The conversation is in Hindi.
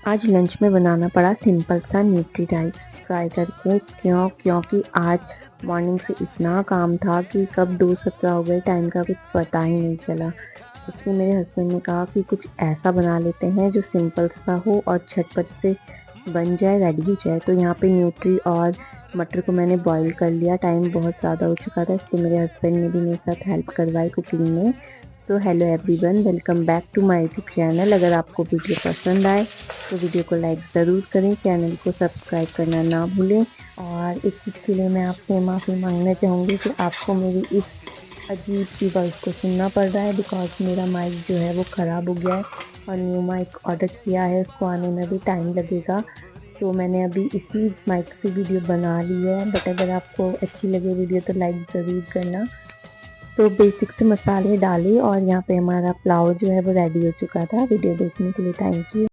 आज लंच में बनाना पड़ा सिंपल सा न्यूट्री राइस ट्राई करके। क्योंकि आज मॉर्निंग से इतना काम था कि कब 2:17 हो गए टाइम का कुछ पता ही नहीं चला। इसलिए मेरे हस्बैंड ने कहा कि कुछ ऐसा बना लेते हैं जो सिंपल सा हो और झटपट से बन जाए, रेडी हो जाए। तो यहाँ पे न्यूट्री और मटर को मैंने बॉईल कर लिया। टाइम बहुत ज़्यादा हो चुका था, इसलिए मेरे हस्बैंड ने भी मेरे साथ हेल्प करवाई कुकिंग में। तो hello everyone, welcome back to my YouTube channel. अगर आपको वीडियो पसंद आए तो वीडियो को लाइक ज़रूर करें, चैनल को सब्सक्राइब करना ना भूलें। और एक चीज़ के लिए मैं आपसे माफ़ी मांगना चाहूँगी कि आपको मेरी इस अजीब सी वॉइस को सुनना पड़ रहा है, बिकॉज मेरा माइक जो है वो ख़राब हो गया है और न्यू माइक ऑर्डर किया है, उसको आने में भी टाइम लगेगा। सो मैंने अभी इसी माइक से वीडियो बना ली है। बट अगर आपको अच्छी लगे वीडियो तो लाइक ज़रूर करना। तो बेसिक से मसाले डाले और यहाँ पे हमारा पुलाव जो है वो रेडी हो चुका था। वीडियो देखने के लिए थैंक यू।